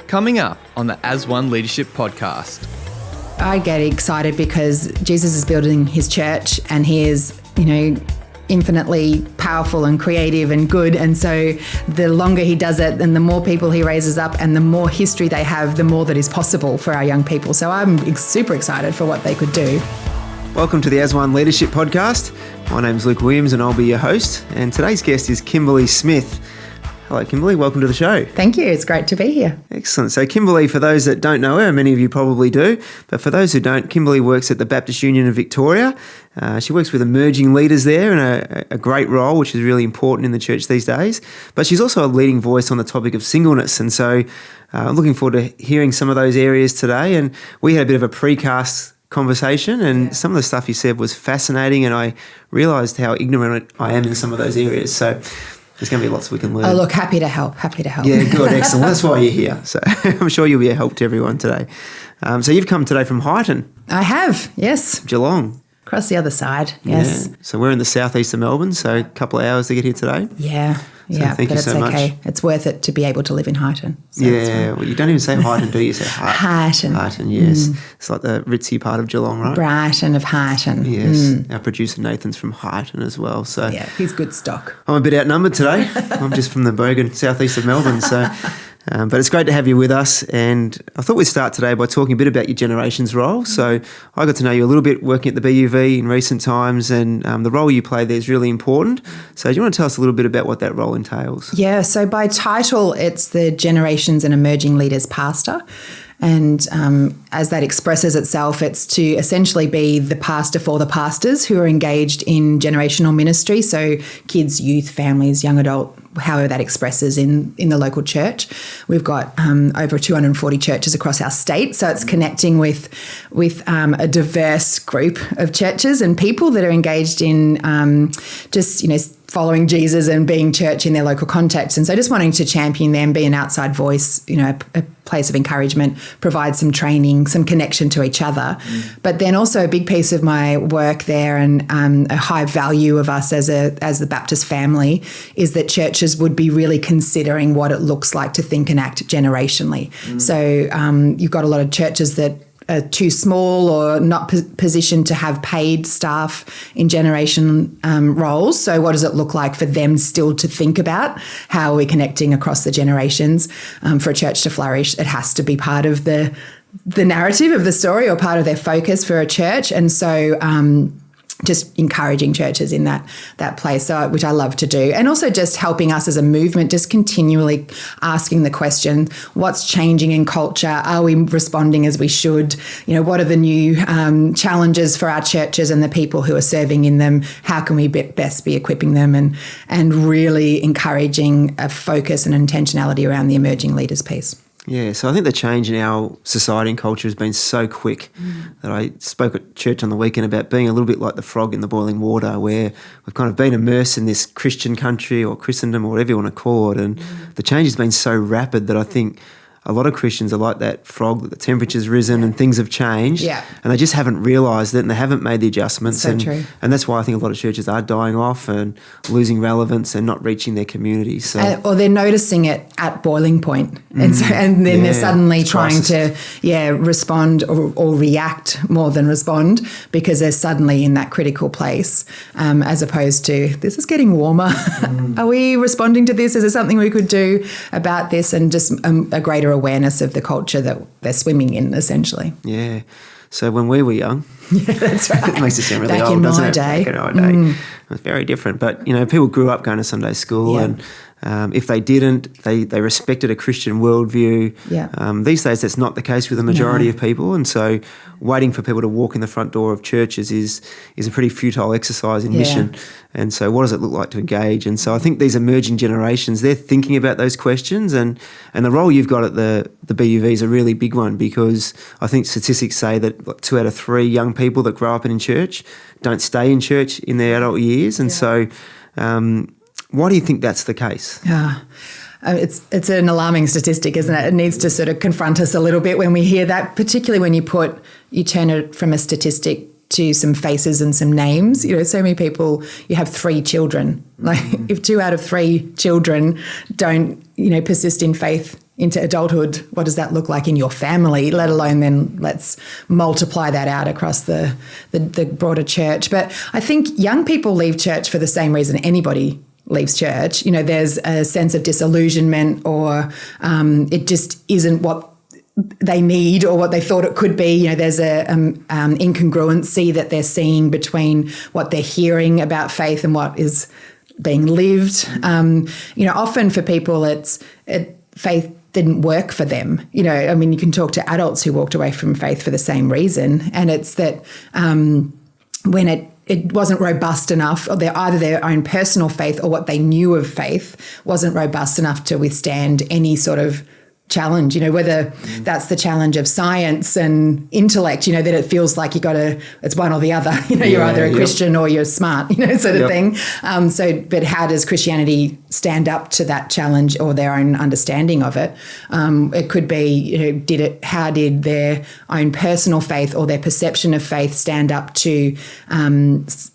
Coming up on the As One Leadership podcast. I get excited because Jesus is building his church and he is, infinitely powerful and creative and good. And so the longer he does it and the more people he raises up and the more history they have, the more that is possible for our young people. So I'm super excited for what they could do. Welcome to the As One Leadership podcast. My name's Luke Williams and I'll be your host. And today's guest is Kimberly Smith. Hello, Kimberly. Welcome to the show. Thank you. It's great to be here. Excellent. So Kimberly, for those that don't know her, many of you probably do, but for those who don't, Kimberly works at the Baptist Union of Victoria. She works with emerging leaders there in a great role, which is really important in the church these days. But she's also a leading voice on the topic of singleness. And so I'm looking forward to hearing some of those areas today. And we had a bit of a precast conversation and some of the stuff you said was fascinating, and I realised how ignorant I am in some of those areas. So there's going to be lots we can learn. Oh, look, happy to help. Yeah, good, excellent. That's why you're here. So I'm sure you'll be a help to everyone today. So you've come today from Highton. I have, yes. Geelong. Across the other side, yes. Yeah. So we're in the southeast of Melbourne, so a couple of hours to get here today. Yeah. Thank you so much. Okay. It's worth it to be able to live in Highton. So well, you don't even say Highton, do you? You say Highton. Highton, yes. It's like the ritzy part of Geelong, right? Brighton of Highton. Yes. Our producer Nathan's from Highton as well. So yeah, he's good stock. I'm a bit outnumbered today. I'm just from the Bogan, southeast of Melbourne, so... but it's great to have you with us, and I thought we'd start today by talking a bit about your generations role. So I got to know you a little bit working at the BUV in recent times, and the role you play there is really important. So do you want to tell us a little bit about what that role entails? Yeah, so by title, it's the Generations and Emerging Leaders Pastor. And as that expresses itself, it's to essentially be the pastor for the pastors who are engaged in generational ministry. So kids, youth, families, young adult, however that expresses in the local church. We've got over 240 churches across our state. So it's connecting with a diverse group of churches and people that are engaged in following Jesus and being church in their local context. And so just wanting to champion them, be an outside voice, a place of encouragement, provide some training, some connection to each other. But then also a big piece of my work there and a high value of us as the Baptist family is that churches would be really considering what it looks like to think and act generationally. So you've got a lot of churches that are too small or not positioned to have paid staff in generation roles. So what does it look like for them still to think about how we're connecting across the generations? For a church to flourish, it has to be part of the narrative of the story or part of their focus for a church. And so just encouraging churches in that place, which I love to do. And also just helping us as a movement, just continually asking the question, what's changing in culture? Are we responding as we should? What are the new challenges for our churches and the people who are serving in them? How can we best be equipping them and really encouraging a focus and intentionality around the emerging leaders piece? Yeah, so I think the change in our society and culture has been so quick that I spoke at church on the weekend about being a little bit like the frog in the boiling water, where we've kind of been immersed in this Christian country or Christendom or whatever you want to call it, and the change has been so rapid that I think a lot of Christians are like that frog, that the temperature's risen and things have changed, and they just haven't realised it and they haven't made the adjustments. So true. And that's why I think a lot of churches are dying off and losing relevance and not reaching their communities. So. Or they're noticing it at boiling point. And then they're suddenly trying to respond or react more than respond because they're suddenly in that critical place, as opposed to, this is getting warmer. Are we responding to this? Is there something we could do about this? And just a greater awareness of the culture that they're swimming in, essentially. Yeah. So when we were young, that's right. It makes it sound really Back old, in doesn't my it? day. Back in our day. It was very different. But, people grew up going to Sunday school and if they didn't, they respected a Christian worldview. These days that's not the case with the majority of people, and so waiting for people to walk in the front door of churches is a pretty futile exercise in mission. And so what does it look like to engage? And so I think these emerging generations, they're thinking about those questions, and the role you've got at the BUV is a really big one, because I think statistics say that 2 out of 3 young people that grow up in church don't stay in church in their adult years. And so why do you think that's the case? It's an alarming statistic, isn't it? It needs to sort of confront us a little bit when we hear that, particularly when you turn it from a statistic to some faces and some names. So many people, you have 3 children. Like if 2 out of 3 children don't, persist in faith into adulthood, what does that look like in your family, let alone then let's multiply that out across the broader church. But I think young people leave church for the same reason anybody leaves church. There's a sense of disillusionment, or it just isn't what they need or what they thought it could be. There's a incongruency that they're seeing between what they're hearing about faith and what is being lived. Often for people, faith didn't work for them. You can talk to adults who walked away from faith for the same reason, and it's that when it wasn't robust enough, or either their own personal faith or what they knew of faith wasn't robust enough to withstand any sort of challenge, whether that's the challenge of science and intellect, that it feels like it's one or the other, you're either a Christian or you're smart, sort of thing. But how does Christianity stand up to that challenge or their own understanding of it? It could be, how did their own personal faith or their perception of faith stand up to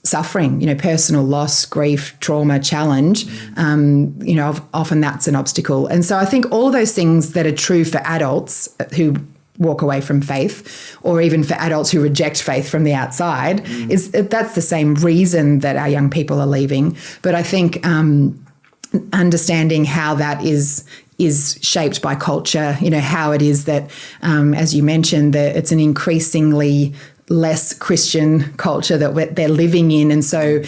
suffering, personal loss, grief, trauma, challenge? Often that's an obstacle. And so I think all those things that are true for adults who walk away from faith, or even for adults who reject faith from the outside, that's the same reason that our young people are leaving. But I think understanding how that is shaped by culture, how it is that, as you mentioned, that it's an increasingly less Christian culture that they're living in. And so,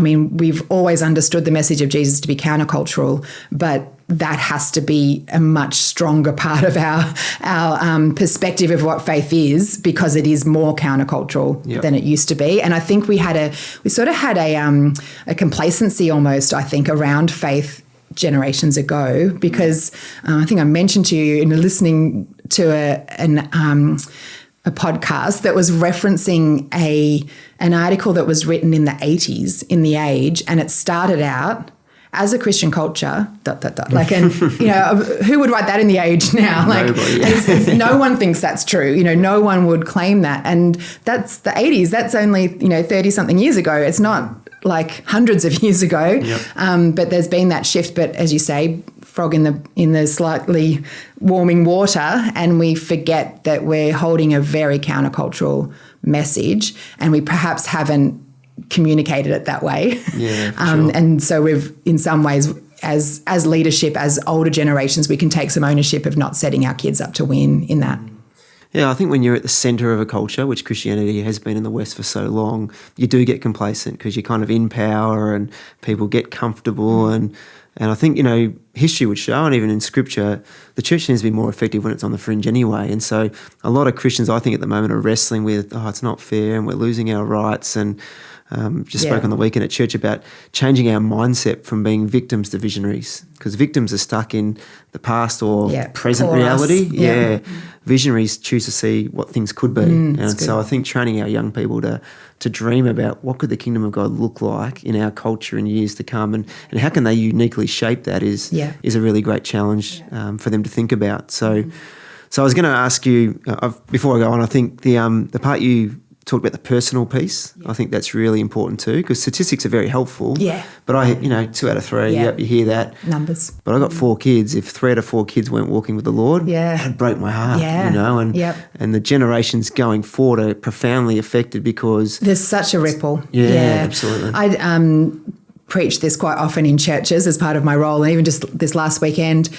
we've always understood the message of Jesus to be countercultural, but that has to be a much stronger part of our perspective of what faith is, because it is more countercultural than it used to be. And I think we sort of had a complacency almost, I think, around faith generations ago, because I think I mentioned to you in listening to a podcast that was referencing an article that was written in the 80s in The Age, and it started out as a Christian culture, ... who would write that in The Age now? Nobody, no one thinks that's true. No one would claim that. And that's the 80s. That's only, 30-something years ago. It's not like hundreds of years ago. But there's been that shift. But as you say, frog in the slightly warming water, and we forget that we're holding a very countercultural message, and we perhaps haven't communicated it that way. Sure. And so we've, in some ways, as leadership, as older generations, we can take some ownership of not setting our kids up to win in that. Yeah, I think when you're at the centre of a culture, which Christianity has been in the West for so long, you do get complacent because you're kind of in power and people get comfortable. And I think, history would show, and even in Scripture, the church tends to be more effective when it's on the fringe anyway. And so a lot of Christians, I think, at the moment are wrestling with, it's not fair and we're losing our rights. And spoke on the weekend at church about changing our mindset from being victims to visionaries, because victims are stuck in the past or present reality. Visionaries choose to see what things could be. And so I think training our young people to dream about what could the kingdom of God look like in our culture in years to come, and how can they uniquely shape that is a really great challenge for them to think about. So I was going to ask you, before I go on, I think the part you talked about the personal piece. I think that's really important too, because statistics are very helpful. But 2 out of 3, you hear that. Numbers. But I got 4 kids. If 3 out of 4 kids weren't walking with the Lord, that'd break my heart, and the generations going forward are profoundly affected because there's such a ripple. Absolutely. I preach this quite often in churches as part of my role, and even just this last weekend,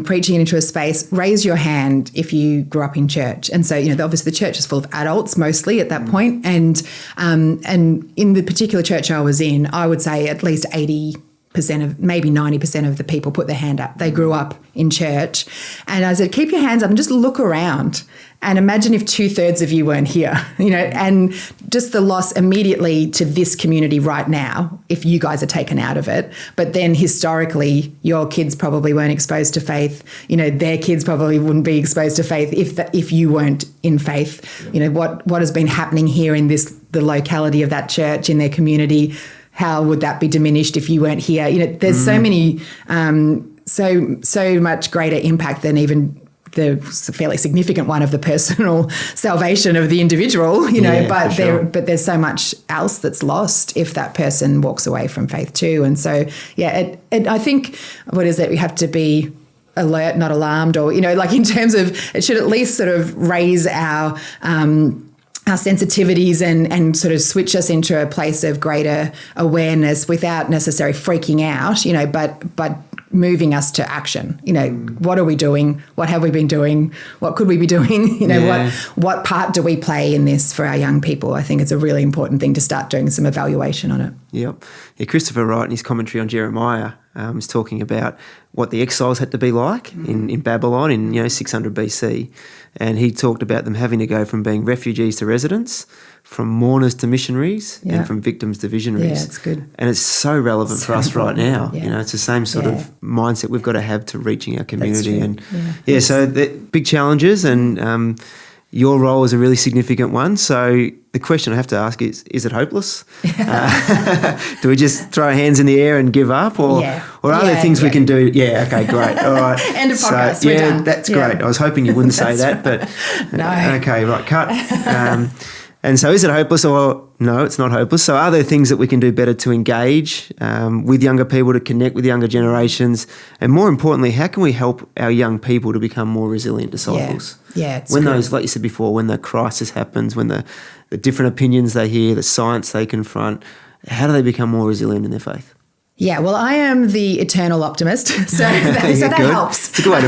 preaching into a space, raise your hand if you grew up in church. And so, obviously the church is full of adults mostly at that point. And in the particular church I was in, I would say at least 80% of, maybe 90% of the people put their hand up. They grew up in church. And I said, keep your hands up and just look around. And imagine if 2/3 of you weren't here, and just the loss immediately to this community right now, if you guys are taken out of it. But then historically, your kids probably weren't exposed to faith. Their kids probably wouldn't be exposed to faith if you weren't in faith. What has been happening here in the locality of that church, in their community, how would that be diminished if you weren't here? There's so many, so much greater impact than even the fairly significant one of the personal salvation of the individual, but there's so much else that's lost if that person walks away from faith too. And so, I think what is it? We have to be alert, not alarmed, or, like in terms of it should at least sort of raise our sensitivities and sort of switch us into a place of greater awareness without necessarily freaking out, but moving us to action. What are we doing? What have we been doing? What could we be doing? What part do we play in this for our young people? I think it's a really important thing to start doing some evaluation on it. Yep. Yeah, Christopher Wright in his commentary on Jeremiah is talking about what the exiles had to be like in Babylon in 600 BC, and he talked about them having to go from being refugees to residents, from mourners to missionaries, and from victims to visionaries. Yeah, it's good. And it's so relevant for us right now. Yeah. It's the same sort of mindset we've got to have to reaching our community. That's true. And so the big challenges, and your role is a really significant one. So the question I have to ask is it hopeless? Do we just throw our hands in the air and give up? Or are there things we can do? Yeah, okay, great. All right. End of podcast, we're done. That's great. I was hoping you wouldn't say that, but no. Okay, right, cut. And so is it hopeless, or no, it's not hopeless? So are there things that we can do better to engage with younger people, to connect with younger generations? And more importantly, how can we help our young people to become more resilient disciples? Yeah, it's when good. those, like you said before, when the crisis happens, when the different opinions they hear, the science they confront, how do they become more resilient in their faith? Yeah, well, I am the eternal optimist, so that helps. It's a good way to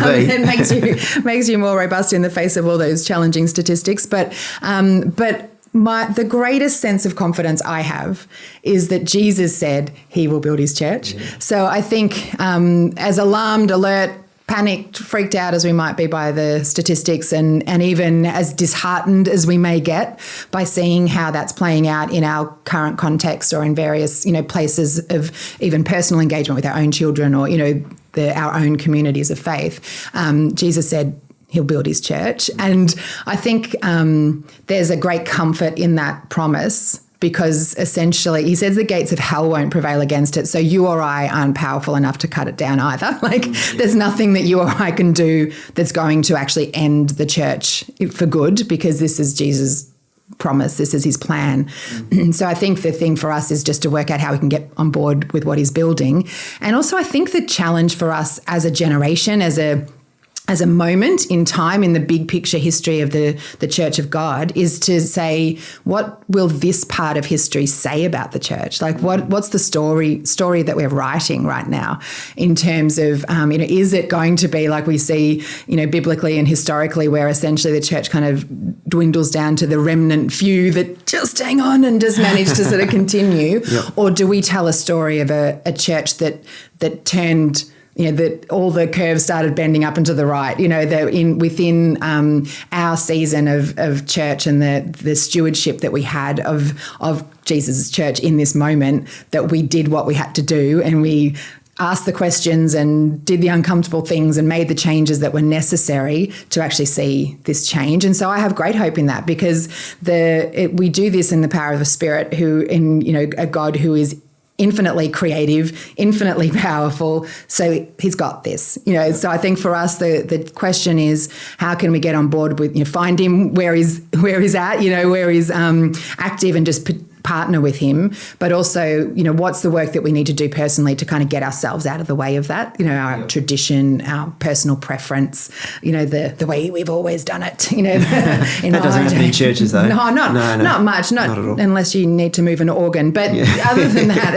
be. It makes you more robust in the face of all those challenging statistics. But the greatest sense of confidence I have is that Jesus said he will build his church. Yeah. So I think as alarmed, alert, panicked, freaked out as we might be by the statistics, and even as disheartened as we may get by seeing how that's playing out in our current context or in various places of even personal engagement with our own children or our own communities of faith, Jesus said he'll build his church. And I think there's a great comfort in that promise, because essentially he says the gates of hell won't prevail against it. So you or I aren't powerful enough to cut it down either. There's nothing that you or I can do that's going to actually end the church for good, because this is Jesus' promise. This is his plan. So I think the thing for us is just to work out how we can get on board with what he's building. And also I think the challenge for us as a generation, as a moment in time in the big picture history of the Church of God, is to say, what will this part of history say about the church? What's the story that we're writing right now in terms of, is it going to be like we see, biblically and historically, where essentially the church kind of dwindles down to the remnant few that just hang on and just manage to sort of continue? Yep. Or do we tell a story of a church that turned, that all the curves started bending up and to the right, that within our season of church and the stewardship that we had of Jesus' church in this moment, that we did what we had to do, and we asked the questions and did the uncomfortable things and made the changes that were necessary to actually see this change. And so I have great hope in that, because we do this in the power of the Spirit, a God who is infinitely creative, infinitely powerful. So he's got this, So I think for us, the question is, how can we get on board with, find him where he's at, where he's active, and just partner with him, but also, what's the work that we need to do personally to kind of get ourselves out of the way of that, our tradition, our personal preference, the way we've always done it, That doesn't happen in churches though. No, not much, not at all. Unless you need to move an organ, but other than that,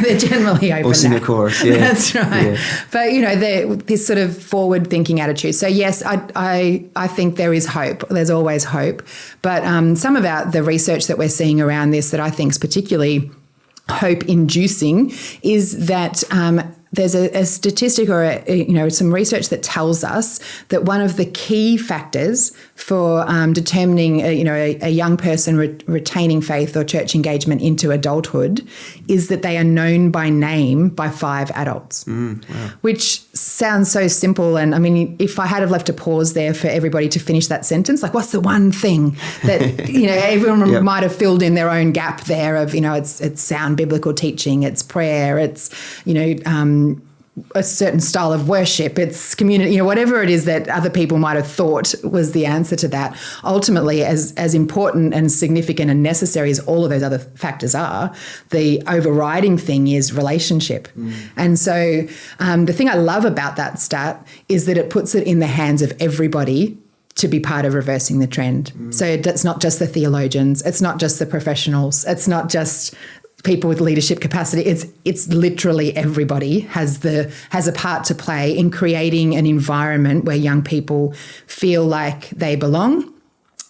they're generally open. Or sing a chorus, yeah. That's right. Yeah. But, this sort of forward-thinking attitude. So yes, I think there is hope. There's always hope. But some of the research that we're seeing around this that I think is particularly hope-inducing is that there's a statistic or some research that tells us that one of the key factors for determining a young person retaining faith or church engagement into adulthood is that they are known by name by 5 adults, wow. Which sounds so simple. And I mean, if I had have left a pause there for everybody to finish that sentence, what's the one thing that everyone yep. might have filled in their own gap there of it's sound biblical teaching, it's prayer, it's a certain style of worship, it's community, whatever it is that other people might have thought was the answer to that. Ultimately, as important and significant and necessary as all of those other factors are, the overriding thing is relationship. And so the thing I love about that stat is that it puts it in the hands of everybody to be part of reversing the trend. So it's not just the theologians, it's not just the professionals, it's not just people with leadership capacity. It's literally everybody has a part to play in creating an environment where young people feel like they belong,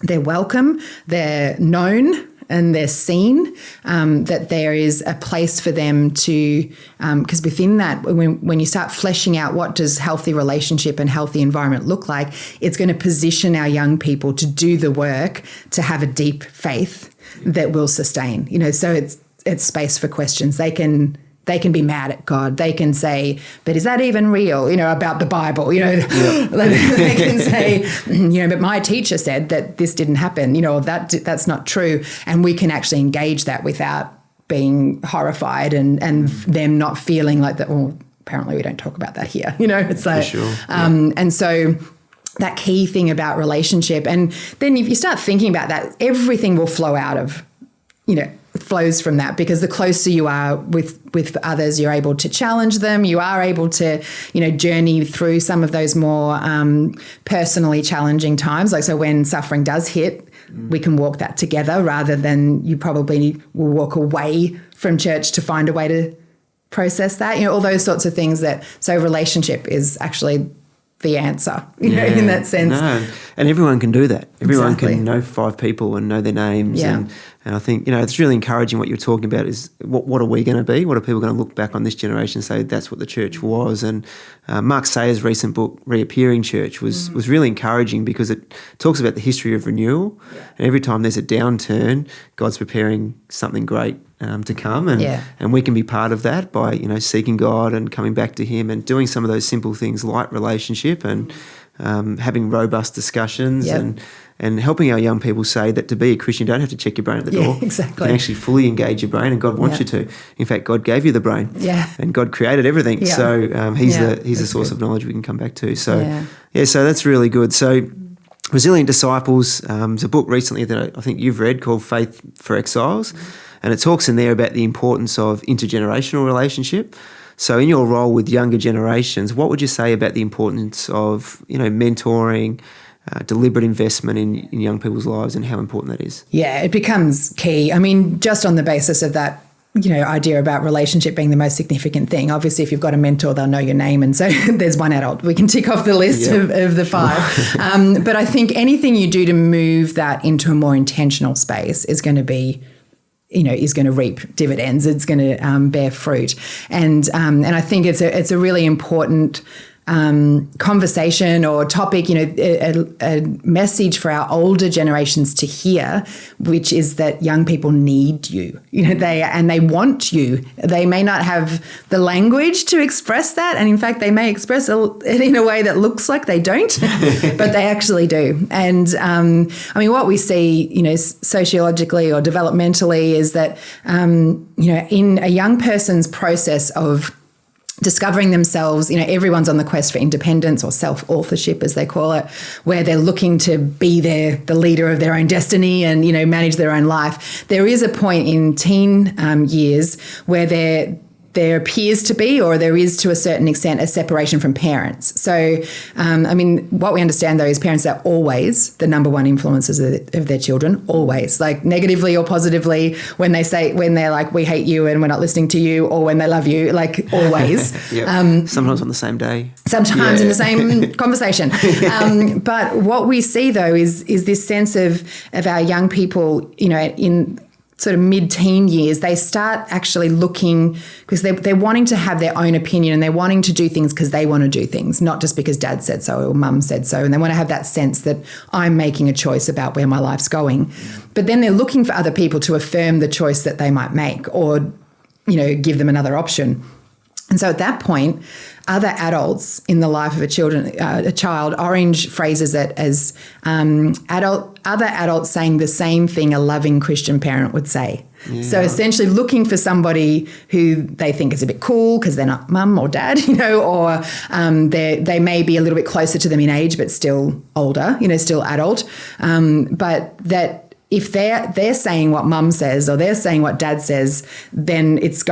they're welcome, they're known, and they're seen, that there is a place for them to, because within that, when you start fleshing out what does healthy relationship and healthy environment look like, it's going to position our young people to do the work, to have a deep faith that will sustain. So it's space for questions. They can be mad at God. They can say, but is that even real? About the Bible, They can say, but my teacher said that this didn't happen, or that's not true. And we can actually engage that without being horrified and them not feeling like that, well, apparently we don't talk about that here. It's like, for sure. And so that key thing about relationship. And then if you start thinking about that, everything will flow out of, flows from that, because the closer you are with others, you're able to challenge them. You are able to, journey through some of those more personally challenging times. Like, so when suffering does hit, we can walk that together rather than you probably will walk away from church to find a way to process that, all those sorts of things so relationship is actually the answer, in that sense. No. And everyone can do that. Everyone Exactly. can know 5 people and know their names. Yeah. And I think, it's really encouraging what you're talking about is what are we going to be? What are people going to look back on this generation and say that's what the church was? And Mark Sayer's recent book, Reappearing Church, was really encouraging because it talks about the history of renewal. Yeah. And every time there's a downturn, God's preparing something great to come, and we can be part of that by seeking God and coming back to Him and doing some of those simple things like relationship and having robust discussions and helping our young people say that to be a Christian, you don't have to check your brain at the door. Exactly. You can actually fully engage your brain, and God wants you to. In fact, God gave you the brain, and God created everything. Yeah. So He's the source of knowledge we can come back to. So so that's really good. So Resilient Disciples, there's a book recently that I think you've read called Faith for Exiles. And it talks in there about the importance of intergenerational relationship. So in your role with younger generations, what would you say about the importance of, mentoring, deliberate investment in young people's lives and how important that is? Yeah, it becomes key. I mean, just on the basis of that, idea about relationship being the most significant thing. Obviously, if you've got a mentor, they'll know your name. And so there's one adult. We can tick off the list of the 5. But I think anything you do to move that into a more intentional space is going to be is going to reap dividends. It's going to bear fruit, and I think it's a really important conversation or topic, a message for our older generations to hear, which is that young people need you. They want you. They may not have the language to express that, and in fact, they may express it in a way that looks like they don't, but they actually do. And what we see, sociologically or developmentally, is that in a young person's process of discovering themselves, everyone's on the quest for independence or self-authorship, as they call it, where they're looking to be the leader of their own destiny and, manage their own life. There is a point in teen years where there appears to be, or there is to a certain extent, a separation from parents. So, what we understand though is parents are always the number one influences of their children, always, like negatively or positively, when they're like, we hate you and we're not listening to you, or when they love you, like always. Sometimes on the same day. Sometimes in the same conversation. But what we see though is this sense of our young people, in sort of mid-teen years, they start actually looking, because they're wanting to have their own opinion and they're wanting to do things because they want to do things, not just because dad said so or mum said so. And they want to have that sense that I'm making a choice about where my life's going. But then they're looking for other people to affirm the choice that they might make or, give them another option. And so at that point, other adults in the life of a child, Orange phrases it as other adults saying the same thing a loving Christian parent would say. Yeah. So essentially looking for somebody who they think is a bit cool because they're not mum or dad, or they may be a little bit closer to them in age but still older, still adult. But that if they're saying what mum says or they're saying what dad says, then it's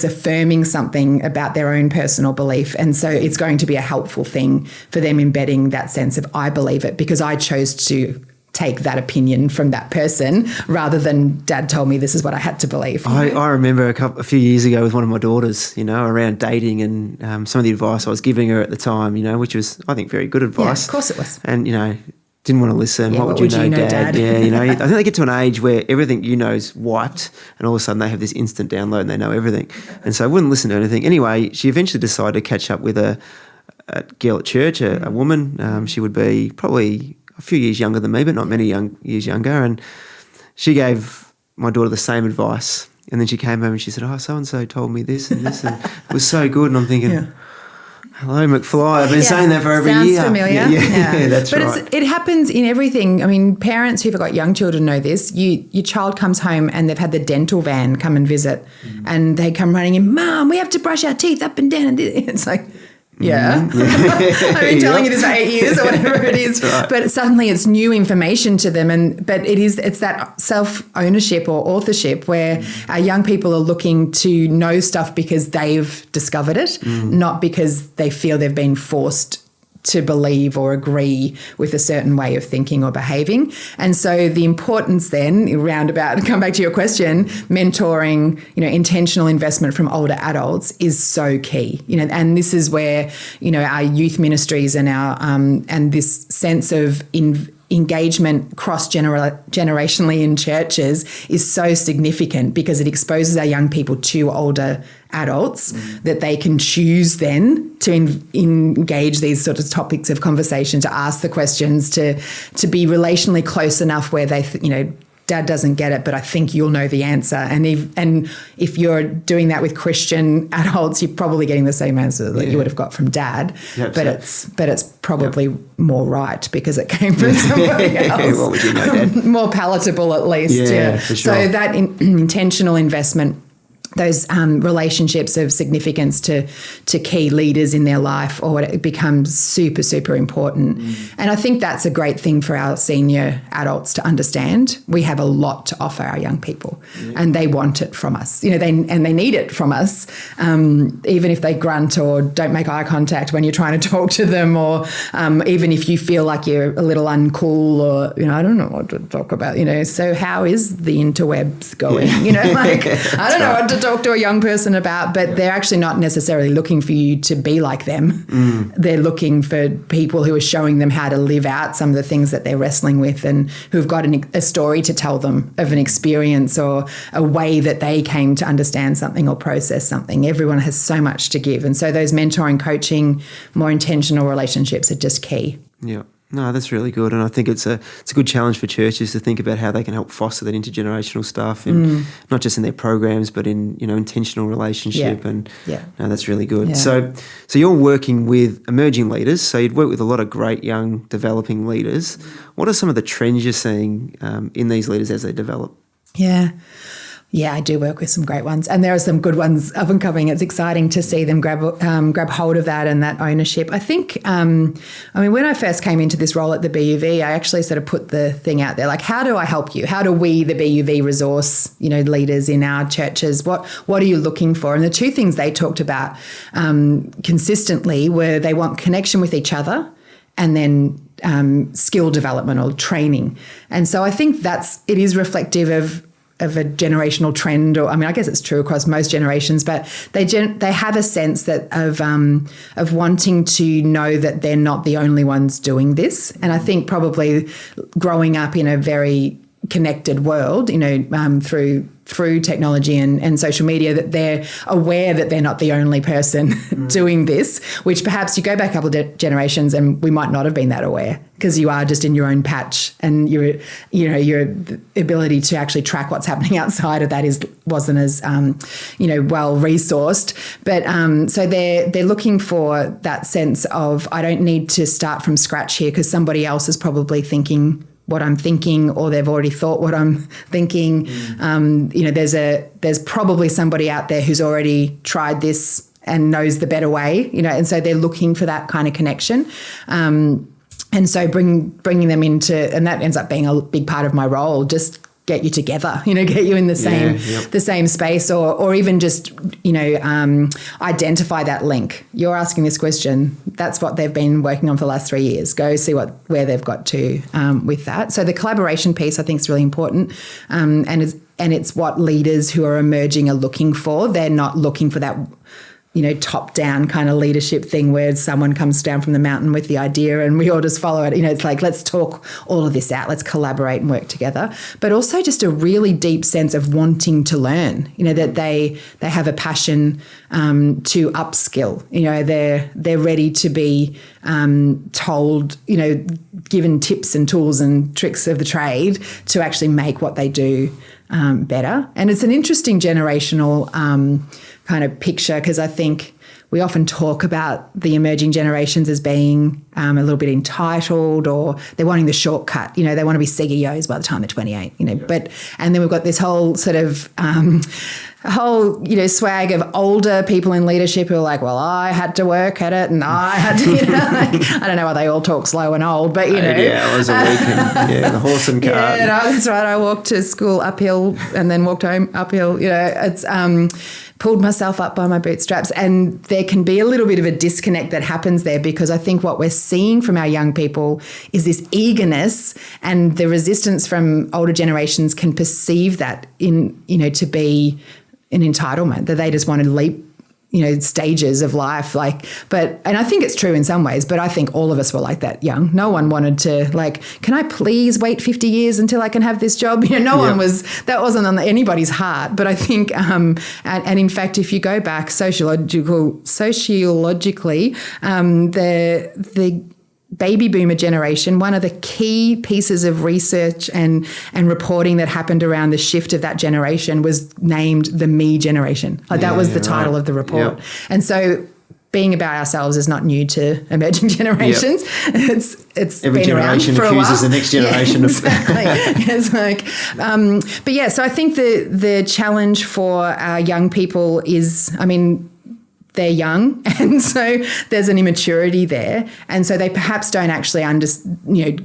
affirming something about their own personal belief. And so it's going to be a helpful thing for them embedding that sense of I believe it because I chose to take that opinion from that person rather than dad told me this is what I had to believe. I remember a few years ago with one of my daughters, around dating and some of the advice I was giving her at the time, which was, I think, very good advice. Yeah, of course it was. And, didn't want to listen. Yeah, what would you know, Dad? Yeah, I think they get to an age where everything is wiped and all of a sudden they have this instant download and they know everything. And so I wouldn't listen to anything. Anyway, she eventually decided to catch up with a girl at church, a woman. She would be probably a few years younger than me, but not many years younger. And she gave my daughter the same advice. And then she came home and she said, so-and-so told me this and this. And it was so good. And I'm thinking... Hello, McFly. I've been saying that for over a year. Sounds familiar. Yeah, that's but right. It happens in everything. I mean, parents who've got young children know this. Your child comes home and they've had the dental van come and visit and they come running in, Mom, we have to brush our teeth up and down. And it's like, yeah. I've been telling you this for 8 years or whatever it is. Right. But suddenly it's new information to them. But it's that self-ownership or authorship where our young people are looking to know stuff because they've discovered it, not because they feel they've been forced to believe or agree with a certain way of thinking or behaving. And so the importance then, come back to your question, mentoring, intentional investment from older adults is so key. And this is where, our youth ministries and our and this sense of engagement cross-generationally in churches is so significant because it exposes our young people to older adults that they can choose then to engage these sort of topics of conversation, to ask the questions, to be relationally close enough where they, Dad doesn't get it, but I think you'll know the answer. And if you're doing that with Christian adults, you're probably getting the same answer that you would have got from Dad. Yeah, but it's probably more right because it came from somebody else. What would you know, Dad? More palatable, at least. Yeah, for sure. So that intentional investment, those relationships of significance to key leaders in their life, or it becomes super, super important. And I think that's a great thing for our senior adults to understand. We have a lot to offer our young people and they want it from us. They need it from us, even if they grunt or don't make eye contact when you're trying to talk to them, or even if you feel like you're a little uncool or, I don't know what to talk about, so how is the interwebs going? I don't know what to talk to a young person about, but they're actually not necessarily looking for you to be like them. They're looking for people who are showing them how to live out some of the things that they're wrestling with and who've got a story to tell them of an experience or a way that they came to understand something or process something. Everyone has so much to give. And so those mentoring, coaching, more intentional relationships are just key. Yeah. No, that's really good, and I think it's a good challenge for churches to think about how they can help foster that intergenerational stuff, and not just in their programs, but in intentional relationship. No, that's really good. Yeah. So you're working with emerging leaders. So you'd work with a lot of great young developing leaders. What are some of the trends you're seeing in these leaders as they develop? Yeah, I do work with some great ones, and there are some good ones up and coming. It's exciting to see them grab hold of that and that ownership. I think, when I first came into this role at the BUV, I actually sort of put the thing out there, like, how do I help you? How do we, the BUV resource, leaders in our churches, what are you looking for? And the two things they talked about consistently were they want connection with each other and then skill development or training. And so I think it is reflective of a generational trend, or I guess it's true across most generations, but they have a sense that of wanting to know that they're not the only ones doing this. And I think probably growing up in a very connected world, through technology and social media, that they're aware that they're not the only person doing this, which perhaps you go back a couple of generations and we might not have been that aware because you are just in your own patch and your ability to actually track what's happening outside of that wasn't as well resourced. But so they're looking for that sense of, I don't need to start from scratch here because somebody else is probably thinking what I'm thinking, or they've already thought what I'm thinking. There's probably somebody out there who's already tried this and knows the better way, and so they're looking for that kind of connection. And so bringing them into, and that ends up being a big part of my role, just get you together, get you in the same space, or even just, identify that link. You're asking this question. That's what they've been working on for the last 3 years. Go see where they've got to with that. So the collaboration piece, I think, is really important, and it's what leaders who are emerging are looking for. They're not looking for that, top-down kind of leadership thing where someone comes down from the mountain with the idea and we all just follow it. It's like, let's talk all of this out. Let's collaborate and work together. But also just a really deep sense of wanting to learn, that they have a passion to upskill. They're ready to be told, given tips and tools and tricks of the trade to actually make what they do better. And it's an interesting generational kind of picture, because I think we often talk about the emerging generations as being a little bit entitled, or they're wanting the shortcut. They want to be CEOs by the time they're 28. And then we've got this whole sort of swag of older people in leadership who are like, well, I had to work at it, and I had to, I don't know why they all talk slow and old, but Yeah, it was a weekend. The horse and cart. Yeah, that's right. I walked to school uphill and then walked home uphill. It's pulled myself up by my bootstraps, and there can be a little bit of a disconnect that happens there, because I think what we're seeing from our young people is this eagerness, and the resistance from older generations can perceive that to be an entitlement, that they just want to leap stages of life, and I think it's true in some ways, but I think all of us were like that young. No one wanted to can I please wait 50 years until I can have this job? No one that wasn't on anybody's heart. But I think, and in fact, if you go back sociologically, the baby boomer generation, one of the key pieces of research and reporting that happened around the shift of that generation was named the me generation. That was the title of the report. Yep. And so being about ourselves is not new to emerging generations. Yep. It's every been generation around for accuses a while. The next generation. Yeah, exactly. It's so I think the challenge for our young people is, they're young, and so there's an immaturity there, and so they perhaps don't actually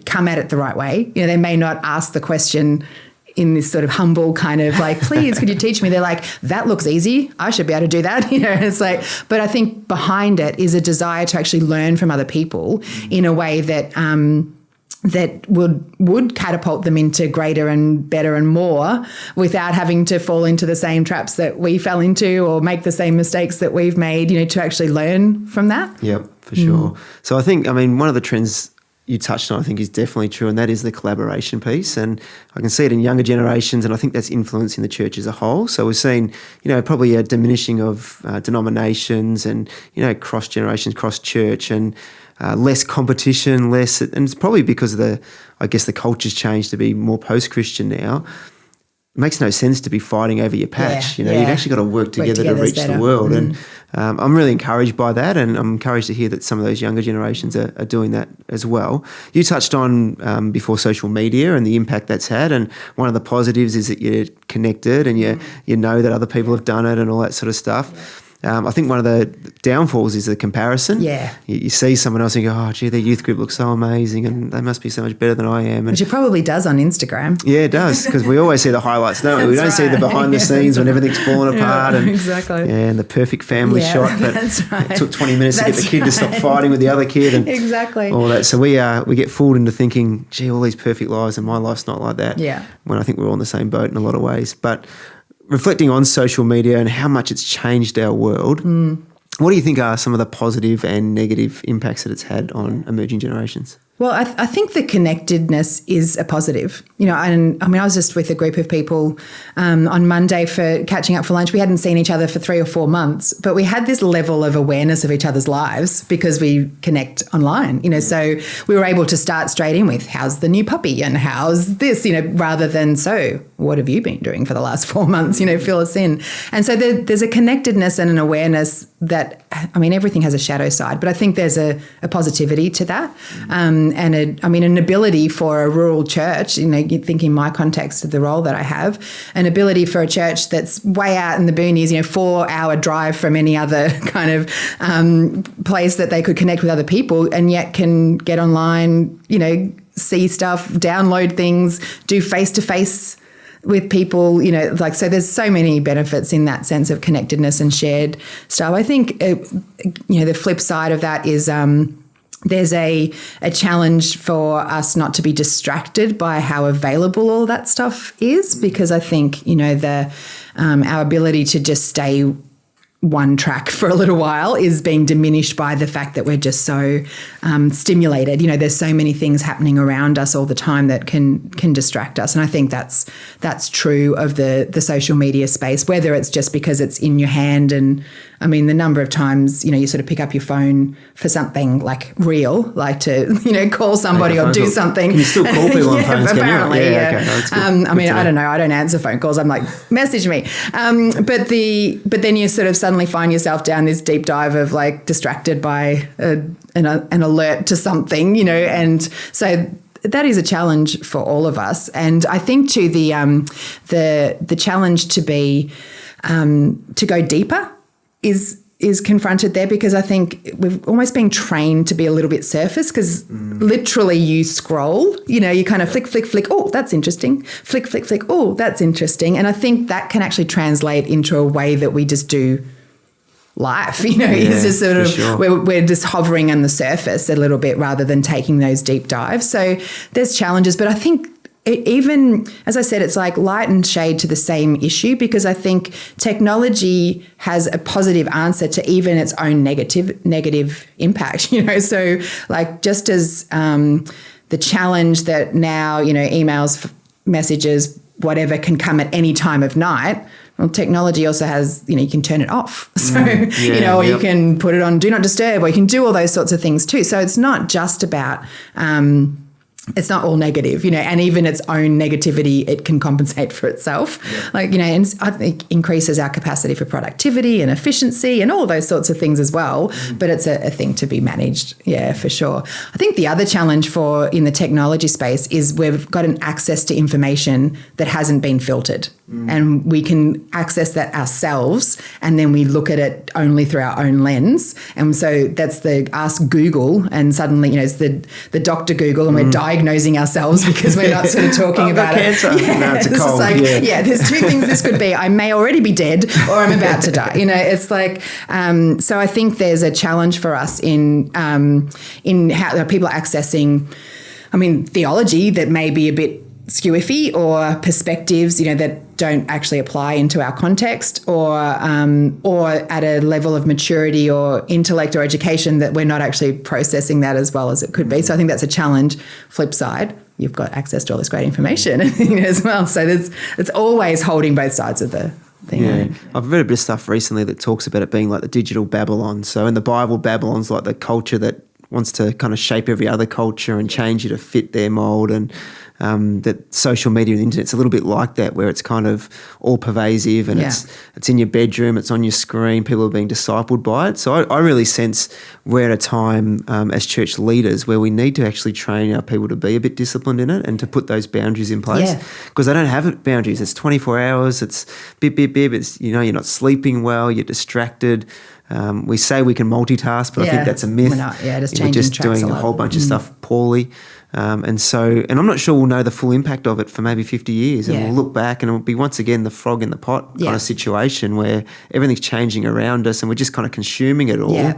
come at it the right way. They may not ask the question in this sort of humble kind of please, could you teach me? They're like, that looks easy, I should be able to do that. It's but I think behind it is a desire to actually learn from other people in a way that that would catapult them into greater and better and more, without having to fall into the same traps that we fell into, or make the same mistakes that we've made, to actually learn from that. Yep, for sure. So I think, one of the trends you touched on, I think, is definitely true, and that is the collaboration piece. And I can see it in younger generations, and I think that's influencing the church as a whole. So we're seeing, probably a diminishing of denominations and, cross generations, cross church, and less competition, and it's probably because of the culture's changed to be more post-Christian now. It makes no sense to be fighting over your patch. You've actually got to work together to reach the world. And I'm really encouraged by that, and I'm encouraged to hear that some of those younger generations are doing that as well. You touched on before social media and the impact that's had, and one of the positives is that you're connected and you know that other people have done it and all that sort of stuff. I think one of the downfalls is the comparison. Yeah. You see someone else and you go, oh, gee, their youth group looks so amazing and they must be so much better than I am. Which it probably does on Instagram. Yeah, it does, because we always see the highlights, don't we? We don't see the behind the scenes when everything's falling apart. And, exactly. Yeah, and the perfect family shot. But it took 20 minutes to get the kid to stop fighting with the other kid. And exactly. all that. So we get fooled into thinking, gee, all these perfect lives and my life's not like that. Yeah. When I think we're all in the same boat in a lot of ways. But reflecting on social media and how much it's changed our world, what do you think are some of the positive and negative impacts that it's had on emerging generations? Well, I think the connectedness is a positive. and I mean, I was just with a group of people on Monday for catching up for lunch. We hadn't seen each other for 3 or 4 months, but we had this level of awareness of each other's lives because we connect online, so we were able to start straight in with how's the new puppy and how's this, rather than so what have you been doing for the last 4 months, fill us in. And so there's a connectedness and an awareness that, I mean, everything has a shadow side, but I think there's a positivity to that, and an ability for a rural church, you think in my context of the role that I have, an ability for a church that's way out in the boonies, 4-hour drive from any other kind of place that they could connect with other people, and yet can get online, see stuff, download things, do face-to-face with people, so there's so many benefits in that sense of connectedness and shared stuff. I think, the flip side of that is there's a challenge for us not to be distracted by how available all that stuff is, because I think, our ability to just stay one track for a little while is being diminished by the fact that we're just so stimulated. There's so many things happening around us all the time that can distract us. And I think that's true of the social media space, whether it's just because it's in your hand. And I mean, the number of times, you sort of pick up your phone for something like real, like to, call somebody or do something. Can you still call people on phones? Apparently, yeah. Okay, that's good. I mean, I don't know. I don't answer phone calls. I'm like, message me. But then you sort of suddenly find yourself down this deep dive of like distracted by an alert to something, and so that is a challenge for all of us. And I think too the challenge to be to go deeper is confronted there, because I think we've almost been trained to be a little bit surface, because literally you scroll, you kind of flick, oh, that's interesting, flick, oh, that's interesting. And I think that can actually translate into a way that we just do life, is just sort of sure. we're just hovering on the surface a little bit rather than taking those deep dives. So there's challenges, but I think even, as I said, it's like light and shade to the same issue, because I think technology has a positive answer to even its own negative impact, so like just as the challenge that now, emails, messages, whatever can come at any time of night. Well, technology also has, you can turn it off. So, or you can put it on Do Not Disturb, or you can do all those sorts of things too. So it's not just about, it's not all negative, and even its own negativity, it can compensate for itself. And I think increases our capacity for productivity and efficiency and all those sorts of things as well. But it's a thing to be managed. Yeah, for sure. I think the other challenge in the technology space is we've got an access to information that hasn't been filtered. And we can access that ourselves, and then we look at it only through our own lens. And so that's the ask Google, and suddenly, it's the Dr. Google, and we're diagnosing ourselves because we're not sort of talking about cancer. Yeah, no, it's a cold. Like, there's 2 things this could be. I may already be dead, or I'm about to die. It's like, so I think there's a challenge for us in how people are accessing, theology that may be a bit skew-iffy, or perspectives, that don't actually apply into our context, or at a level of maturity or intellect or education that we're not actually processing that as well as it could be. So I think that's a challenge. Flip side, you've got access to all this great information as well. So it's always holding both sides of the thing. Yeah, I've read a bit of stuff recently that talks about it being like the digital Babylon. So in the Bible, Babylon's like the culture that wants to kind of shape every other culture and change it to fit their mold, and that social media and the internet's a little bit like that, where it's kind of all pervasive, and it's in your bedroom, it's on your screen, people are being discipled by it. So I really sense we're at a time as church leaders where we need to actually train our people to be a bit disciplined in it and to put those boundaries in place, because they don't have boundaries. It's 24 hours, it's bip, it's, you're not sleeping well, you're distracted. We say we can multitask, but I think that's a myth. We're not, we're just doing a whole bunch of stuff poorly. And I'm not sure we'll know the full impact of it for maybe 50 years, and we'll look back and it'll be once again the frog in the pot kind of situation where everything's changing around us and we're just kind of consuming it all.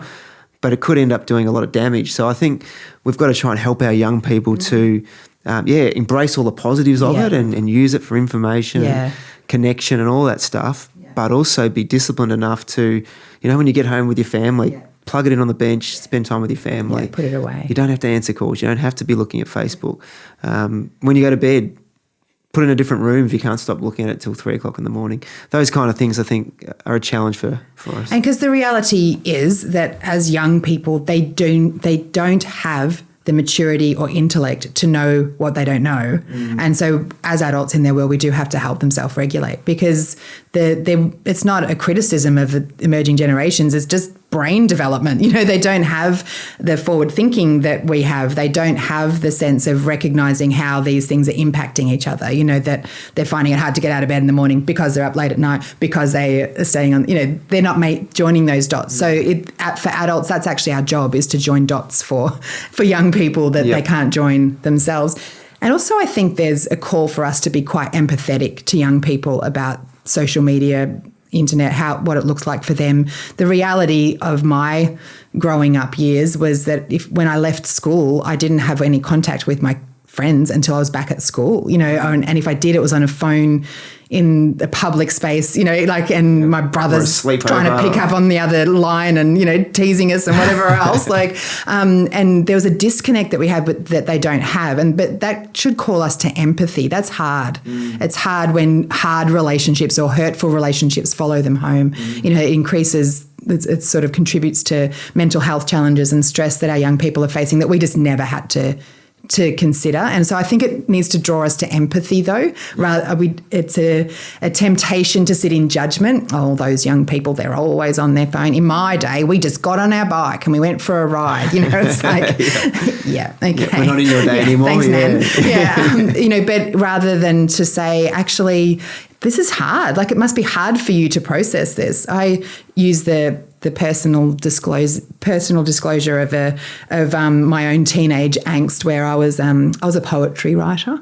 But it could end up doing a lot of damage. So I think we've got to try and help our young people to, embrace all the positives of it and use it for information and connection and all that stuff, but also be disciplined enough to, when you get home with your family, plug it in on the bench, spend time with your family. Put it away. You don't have to answer calls. You don't have to be looking at Facebook. When you go to bed, put in a different room if you can't stop looking at it till 3 o'clock in the morning. Those kind of things, I think, are a challenge for us. And because the reality is that as young people, they don't have the maturity or intellect to know what they don't know. And so as adults in their world, we do have to help them self-regulate, because it's not a criticism of emerging generations. It's just brain development. They don't have the forward thinking that we have. They don't have the sense of recognizing how these things are impacting each other, that they're finding it hard to get out of bed in the morning because they're up late at night, because they are staying on, they're not joining those dots. So for adults, that's actually our job, is to join dots for young people that they can't join themselves. And also I think there's a call for us to be quite empathetic to young people about social media, internet, what it looks like for them. The reality of my growing up years was that when I left school, I didn't have any contact with my friends until I was back at school, and if I did, it was on a phone in the public space, and my brother's trying to pick up on the other line and, teasing us and whatever else. And there was a disconnect that we had that they don't have. But that should call us to empathy. That's hard. It's hard when hard relationships or hurtful relationships follow them home. It increases, it sort of contributes to mental health challenges and stress that our young people are facing that we just never had to consider. And so I think it needs to draw us to empathy, though. It's a temptation to sit in judgment. Oh, those young people, they're always on their phone. In my day, we just got on our bike and we went for a ride. It's like, okay. We're not in your day anymore. Thanks, Nan. But rather than to say, actually, this is hard. It must be hard for you to process this. I use the personal disclosure of my own teenage angst, where I was a poetry writer.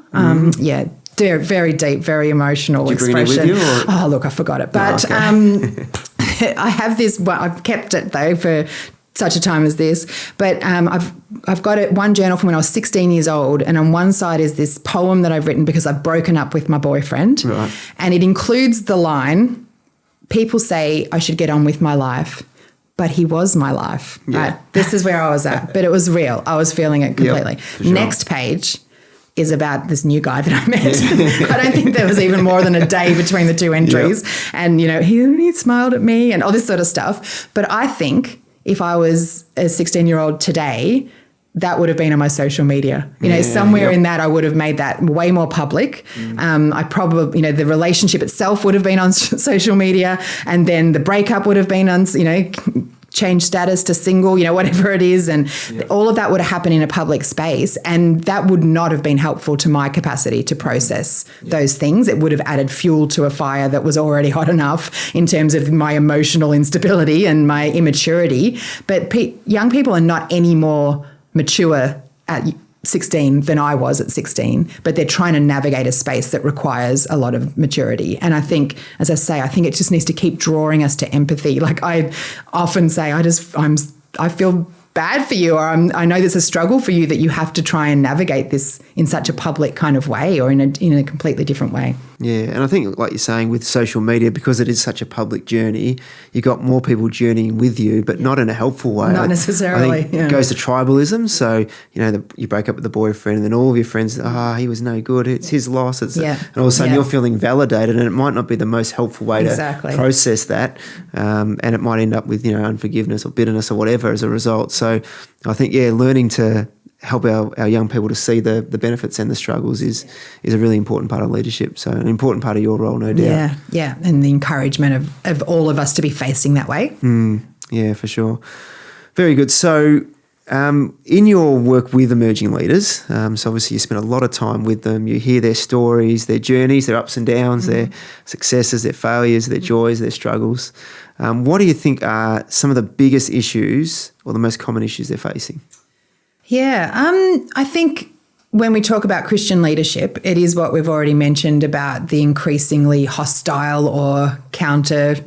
Very deep, very emotional expression. Did you bring it with you, or? Oh, look, I forgot it. But I have this. Well, I've kept it though for such a time as this. But I've got it, one journal from when I was 16 years old, and on one side is this poem that I've written because I've broken up with my boyfriend, right. And it includes the line, "People say I should get on with my life, but he was my life." Yeah. Right? This is where I was at, but it was real. I was feeling it completely. Yep, for sure. Next page is about this new guy that I met. I don't think there was even more than a day between the two entries. Yep. And, he smiled at me and all this sort of stuff. But I think if I was a 16-year-old today, that would have been on my social media. Somewhere in that I would have made that way more public. I probably, the relationship itself would have been on social media, and then the breakup would have been on, change status to single, whatever it is. And all of that would have happened in a public space. And that would not have been helpful to my capacity to process those things. It would have added fuel to a fire that was already hot enough in terms of my emotional instability and my immaturity. But young people are not any more mature at 16 than I was at 16, but they're trying to navigate a space that requires a lot of maturity. And I think, as I say, I think it just needs to keep drawing us to empathy. I often say, I feel bad for you, or I know there's a struggle for you that you have to try and navigate this in such a public kind of way, or in a completely different way. Yeah, and I think, like you're saying, with social media, because it is such a public journey, you got more people journeying with you, but not in a helpful way. Not necessarily. I think it goes to tribalism. So, you break up with the boyfriend, and then all of your friends, he was no good, it's his loss. And all of a sudden you're feeling validated, and it might not be the most helpful way to process that. And it might end up with, unforgiveness or bitterness or whatever as a result. So I think, learning to help our young people to see the benefits and the struggles is a really important part of leadership. So an important part of your role, no doubt. Yeah, and the encouragement of all of us to be facing that way. Yeah, for sure. Very good. So in your work with emerging leaders, so obviously you spend a lot of time with them, you hear their stories, their journeys, their ups and downs, their successes, their failures, their joys, their struggles. What do you think are some of the biggest issues or the most common issues they're facing? Yeah, I think when we talk about Christian leadership, it is what we've already mentioned about the increasingly hostile or counter,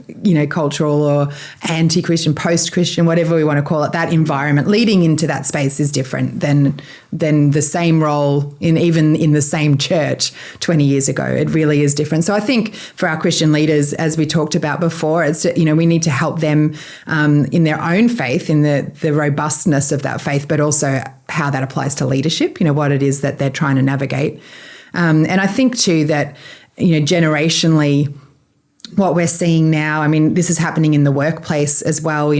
cultural or anti-Christian, post-Christian, whatever we want to call it. That environment leading into that space is different than the same role even in the same church 20 years ago. It really is different. So I think for our Christian leaders, as we talked about before, it's we need to help them in their own faith, in the robustness of that faith, but also how that applies to leadership, what it is that they're trying to navigate. And I think too that, generationally, what we're seeing now, I mean, this is happening in the workplace as well,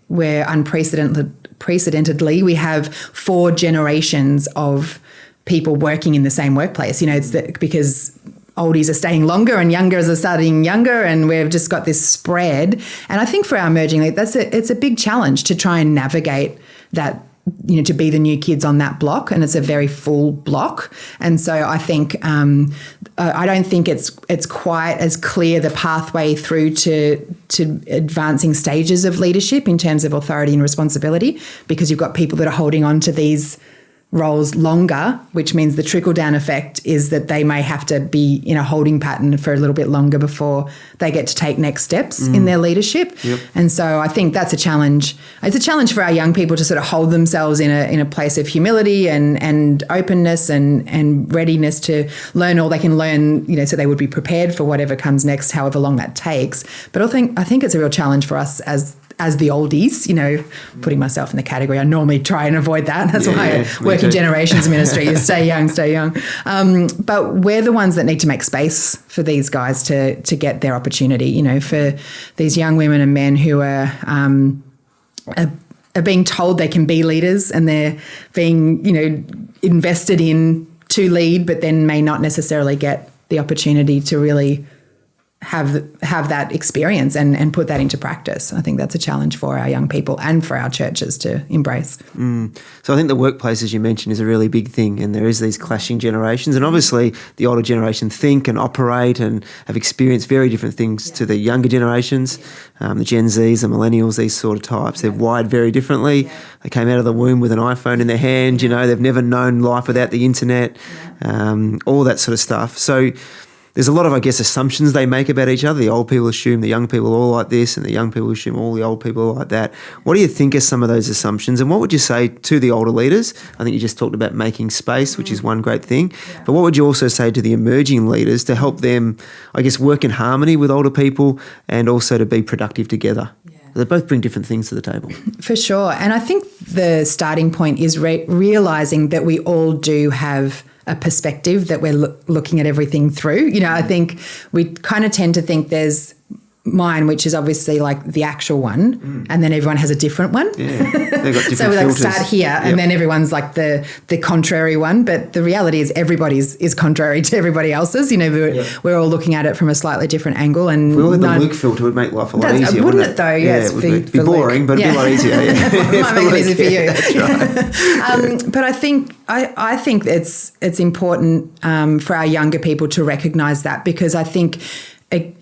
where unprecedentedly we have 4 generations of people working in the same workplace. It's because oldies are staying longer and youngers are starting younger, and we've just got this spread. And I think for our emerging league, it's a big challenge to try and navigate that, to be the new kids on that block, and it's a very full block. And so I think I don't think it's quite as clear the pathway through to advancing stages of leadership in terms of authority and responsibility, because you've got people that are holding on to these roles longer, which means the trickle-down effect is that they may have to be in a holding pattern for a little bit longer before they get to take next steps in their leadership. Yep. And so I think that's a challenge. It's a challenge for our young people to sort of hold themselves in a place of humility and openness and readiness to learn all they can learn, so they would be prepared for whatever comes next, however long that takes. But I think it's a real challenge for us as the oldies, putting myself in the category. I normally try and avoid that. That's why I work in generations ministry. You stay young. But we're the ones that need to make space for these guys to get their opportunity, for these young women and men who are being told they can be leaders, and they're being, invested in to lead, but then may not necessarily get the opportunity to really have that experience and put that into practice. I think that's a challenge for our young people and for our churches to embrace. So I think the workplace, as you mentioned, is a really big thing, and there is these clashing generations, and obviously the older generation think and operate and have experienced very different things to the younger generations, the Gen Zs, the millennials, these sort of types. They're wired very differently. They came out of the womb with an iPhone in their hand, they've never known life without the internet, all that sort of stuff. So there's a lot of, assumptions they make about each other. The old people assume the young people are all like this, and the young people assume all the old people are like that. What do you think are some of those assumptions, and what would you say to the older leaders? I think you just talked about making space, which is one great thing. Yeah. But what would you also say to the emerging leaders to help them, work in harmony with older people and also to be productive together? Yeah. They both bring different things to the table. For sure. And I think the starting point is realising that we all do have a perspective that we're looking at everything through. I think we kind of tend to think there's mine, which is obviously like the actual one, and then everyone has a different one. Yeah, they've got different so we filters. Start here, and then everyone's like the contrary one. But the reality is everybody's is contrary to everybody else's. We're all looking at it from a slightly different angle. And if we all had the Luke filter, it would make life a lot easier, wouldn't it? Though, it would be boring, but it'd be a lot easier. Yeah. It might make it easy for you. That's right. But I think it's important for our younger people to recognise that, because I think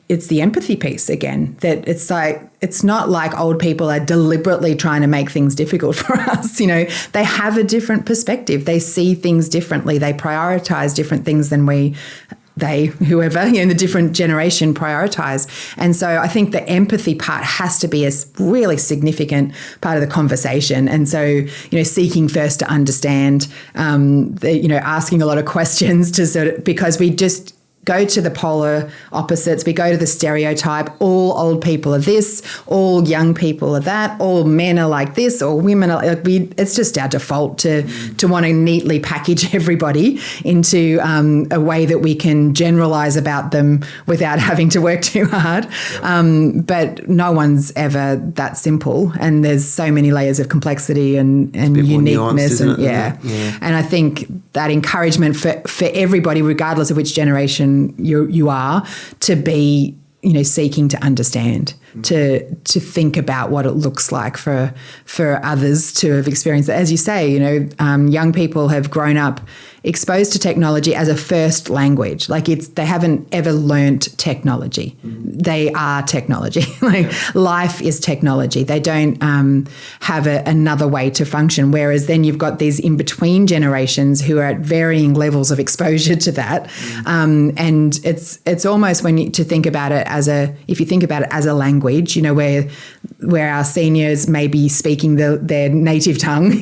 it's the empathy piece again, that it's not like old people are deliberately trying to make things difficult for us. They have a different perspective. They see things differently. They prioritise different things than whoever in the different generation prioritise. And so I think the empathy part has to be a really significant part of the conversation. And so, seeking first to understand, asking a lot of questions because we just go to the polar opposites. We go to the stereotype. All old people are this, all young people are that, all men are like this, or women are like it's just our default to want to neatly package everybody into a way that we can generalize about them without having to work too hard. But no one's ever that simple, and there's so many layers of complexity and uniqueness. And I think that encouragement for everybody, regardless of which generation you are, to be seeking to understand, to think about what it looks like for others to have experienced it. As you say, young people have grown up exposed to technology as a first language. Like they haven't ever learnt technology. They are technology. Life is technology. They don't have another way to function. Whereas then you've got these in-between generations who are at varying levels of exposure to that. And it's almost to think about it if you think about it as a language, where our seniors may be speaking their native tongue,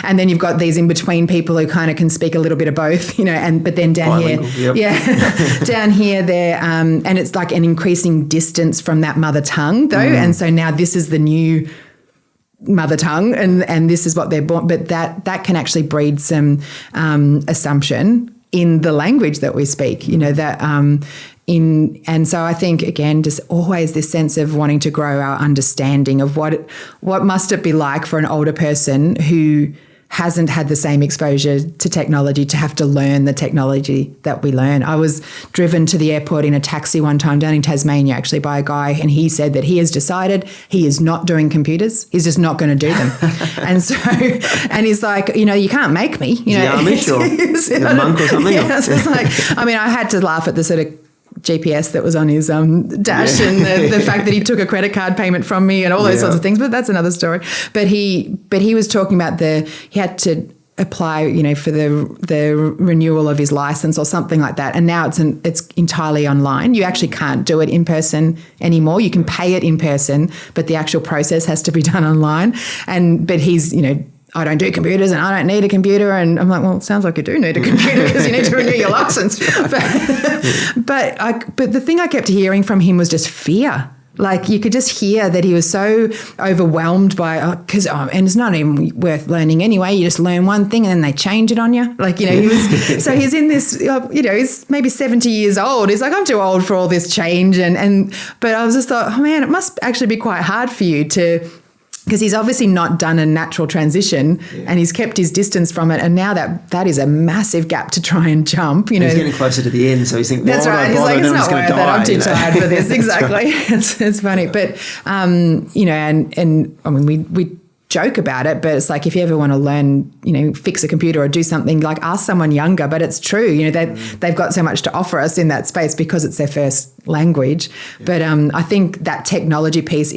and then you've got these in-between people who kind of can speak a little bit of both, but then down bilingual, here, down here they're, and it's like an increasing distance from that mother tongue though. And so now this is the new mother tongue and this is what they're born, but that can actually breed some assumption in the language that we speak, that and so I think, again, just always this sense of wanting to grow our understanding of what must it be like for an older person who hasn't had the same exposure to technology to have to learn the technology that we learn. I was driven to the airport in a taxi one time down in Tasmania, actually, by a guy, and he said that he has decided he is not doing computers. He's just not going to do them. and he's like, you can't make me. Yeah, I'm sure. A monk or something. Yeah, so it's like, I had to laugh at the sort of GPS that was on his dash and the fact that he took a credit card payment from me and all those sorts of things, but that's another story. But he was talking about he had to apply, for the renewal of his license or something like that, and now it's entirely online. You actually can't do it in person anymore. You can pay it in person, but the actual process has to be done online. But he's, I don't do computers and I don't need a computer. And I'm like, well, it sounds like you do need a computer because you need to renew your license. But the thing I kept hearing from him was just fear. Like you could just hear that he was so overwhelmed by, and it's not even worth learning anyway. You just learn one thing and then they change it on you. Like, so he's in this, he's maybe 70 years old. He's like, I'm too old for all this change. But I was just thought, oh man, it must actually be quite hard for you because he's obviously not done a natural transition and he's kept his distance from it. And now that is a massive gap to try and jump. He's getting closer to the end. So he's thinking, that's right. He's like, it's not worth it. I'm too tired for this. Exactly. It's funny. But, we joke about it, but it's like if you ever want to learn, fix a computer or do something, like ask someone younger. But it's true, they've got so much to offer us in that space because it's their first language. Yeah. But I think that technology piece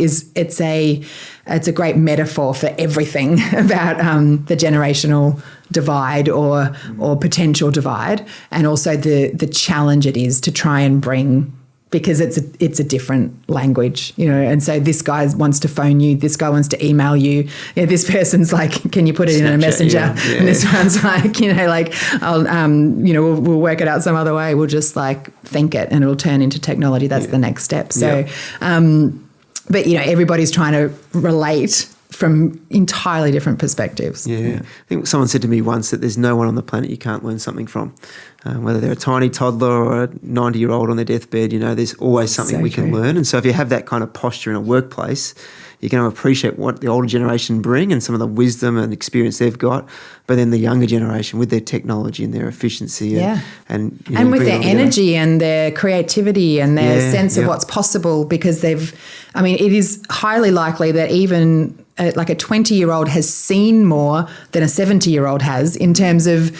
it's a great metaphor for everything about the generational divide or potential divide, and also the challenge it is to try and bring. Because it's a different language, and so this guy wants to phone you, this guy wants to email you, this person's like, can you put it Snapchat, in a messenger? Yeah. And this one's like, we'll work it out some other way. We'll just like think it, and it'll turn into technology. That's the next step. So, but everybody's trying to relate from entirely different perspectives. Yeah. I think someone said to me once that there's no one on the planet you can't learn something from. Whether they're a tiny toddler or a 90-year-old on their deathbed, there's always something we can learn. And so if you have that kind of posture in a workplace, you're going to appreciate what the older generation bring and some of the wisdom and experience they've got, but then the younger generation with their technology and their efficiency and with their energy and their creativity and their sense of what's possible, because it is highly likely that even like a 20-year-old has seen more than a 70-year-old has in terms of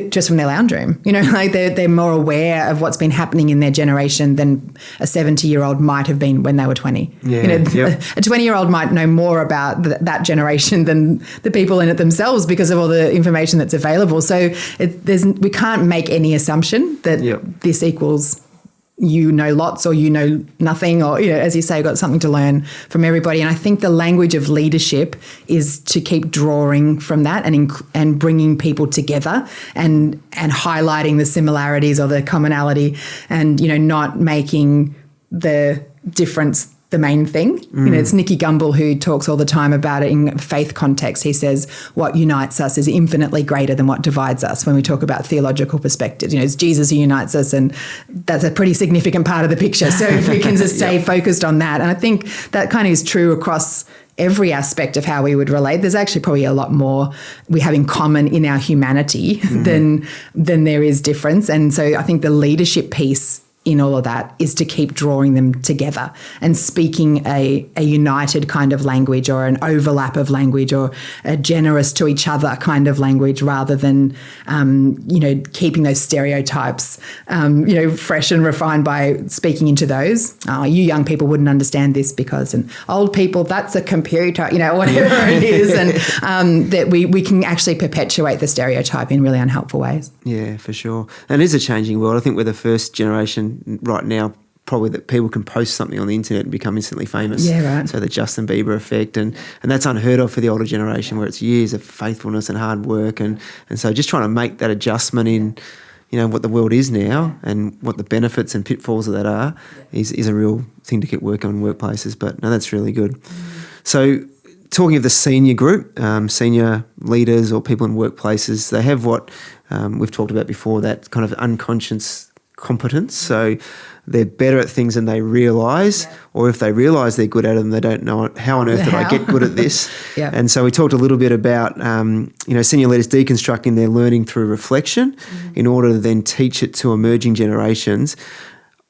just from their lounge room. Like they're more aware of what's been happening in their generation than a 70-year-old might have been when they were 20. Yeah, a 20-year-old might know more about that generation than the people in it themselves because of all the information that's available. So we can't make any assumption that this equals lots or nothing, or as you say, got something to learn from everybody. And I think the language of leadership is to keep drawing from that and bringing people together and highlighting the similarities or the commonality, and not making the difference the main thing. It's Nicky Gumbel who talks all the time about it in faith context. He says what unites us is infinitely greater than what divides us when we talk about theological perspectives. It's Jesus who unites us, and that's a pretty significant part of the picture. So if we can just stay focused on that. And I think that kind of is true across every aspect of how we would relate. There's actually probably a lot more we have in common in our humanity than there is difference. And so I think the leadership piece in all of that is to keep drawing them together and speaking a united kind of language, or an overlap of language, or a generous to each other kind of language, rather than, keeping those stereotypes, fresh and refined by speaking into those. Oh, you young people wouldn't understand this because, and old people, that's a computer, whatever it is. And that we can actually perpetuate the stereotype in really unhelpful ways. Yeah, for sure. And it is a changing world. I think we're the first generation right now probably that people can post something on the internet and become instantly famous. Yeah, right. So the Justin Bieber effect, and that's unheard of for the older generation, where it's years of faithfulness and hard work, and so just trying to make that adjustment in what the world is now and what the benefits and pitfalls of that are is a real thing to keep working on in workplaces. But no, that's really good. So talking of the senior group, senior leaders or people in workplaces, they have what we've talked about before, that kind of unconscious competence. So they're better at things than they realise, or if they realise they're good at them, they don't know how on earth did I get good at this. And so we talked a little bit about senior leaders deconstructing their learning through reflection in order to then teach it to emerging generations.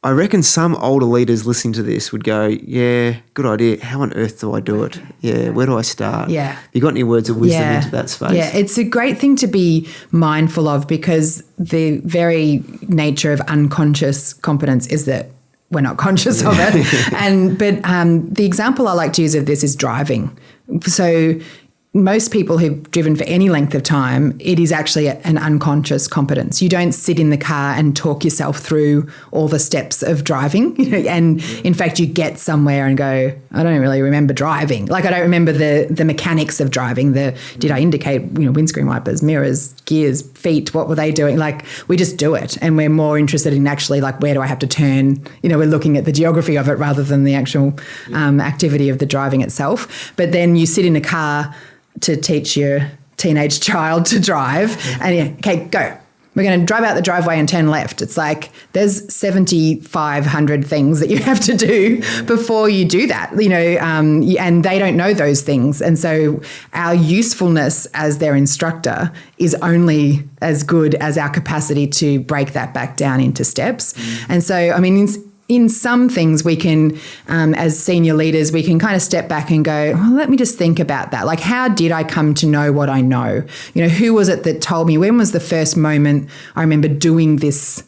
I reckon some older leaders listening to this would go, yeah, good idea. How on earth do I do it? Yeah, where do I start? Yeah. You got any words of wisdom into that space? Yeah, it's a great thing to be mindful of, because the very nature of unconscious competence is that we're not conscious of it. But the example I like to use of this is driving. So most people who've driven for any length of time, it is actually an unconscious competence. You don't sit in the car and talk yourself through all the steps of driving. And in fact, you get somewhere and go, I don't really remember driving. Like, I don't remember the mechanics of driving. Did I indicate, windscreen wipers, mirrors, gears, feet, what were they doing? Like, we just do it. And we're more interested in actually, like, where do I have to turn? We're looking at the geography of it rather than the actual activity of the driving itself. But then you sit in a car to teach your teenage child to drive, and okay, go. We're going to drive out the driveway and turn left. It's like there's 7,500 things that you have to do before you do that, and they don't know those things. And so our usefulness as their instructor is only as good as our capacity to break that back down into steps. And so, in some things we can, as senior leaders, we can kind of step back and go, well, let me just think about that. Like, how did I come to know what I know? Who was it that told me? When was the first moment I remember doing this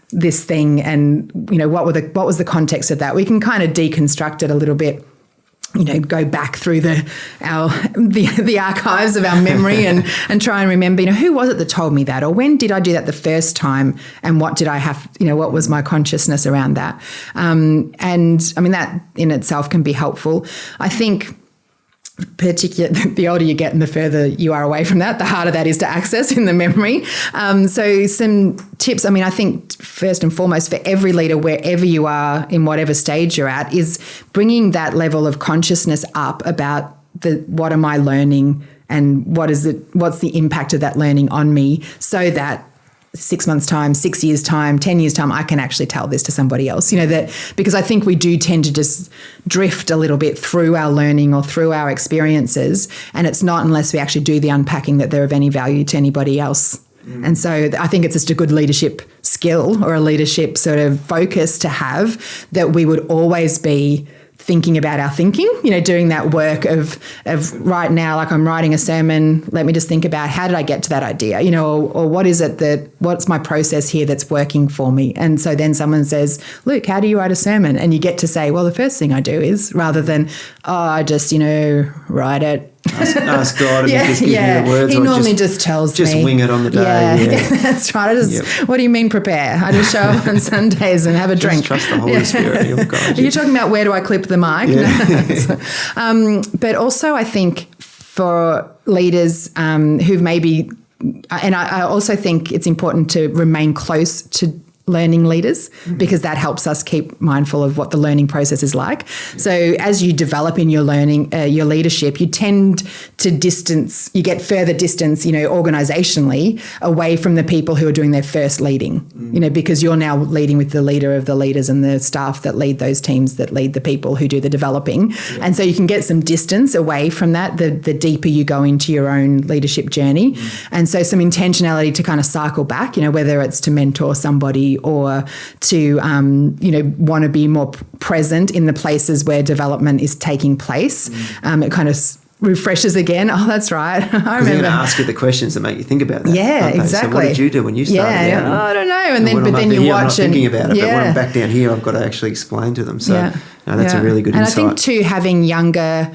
thing? And, what was the context of that? We can kind of deconstruct it a little bit. Go back through the archives of our memory and try and remember, who was it that told me that, or when did I do that the first time, and what did I have, what was my consciousness around that? That in itself can be helpful. I think particularly the older you get and the further you are away from that, the harder that is to access in the memory. So some tips, I think first and foremost for every leader, wherever you are in whatever stage you're at, is bringing that level of consciousness up about what am I learning and what's the impact of that learning on me, so that 6 months' time, 6 years' time, 10 years' time, I can actually tell this to somebody else, because I think we do tend to just drift a little bit through our learning or through our experiences. And it's not unless we actually do the unpacking that they're of any value to anybody else. And so I think it's just a good leadership skill or a leadership sort of focus to have, that we would always be thinking about our thinking, doing that work of right now, like I'm writing a sermon, let me just think about how did I get to that idea, or what is it what's my process here that's working for me? And so then someone says, Luke, how do you write a sermon? And you get to say, well, the first thing I do is, rather than, I just, write it. Ask God and he just gives me the words. He normally just tells me. Just wing it on the day. Yeah. That's right. What do you mean prepare? I just show up on Sundays and have a drink. Just trust the Holy Spirit. He'll guide you. You're talking about where do I clip the mic? Yeah. But also I think for leaders who've maybe, and I also think it's important to remain close to learning leaders, because that helps us keep mindful of what the learning process is like. So as you develop in your learning, your leadership, you tend to you get further distance, organizationally away from the people who are doing their first leading, because you're now leading with the leader of the leaders and the staff that lead those teams that lead the people who do the developing. Yeah. And so you can get some distance away from that, the deeper you go into your own leadership journey. And so some intentionality to kind of cycle back, whether it's to mentor somebody or to, want to be more present in the places where development is taking place. It kind of refreshes again. Oh, that's right. I remember. They're going to ask you the questions that make you think about that. Yeah, exactly. So what did you do when you started out? I don't know. And then, but then you here, watch I'm not thinking about it. Yeah. But when I'm back down here, I've got to actually explain to them. So that's a really good insight. And I think too, having younger,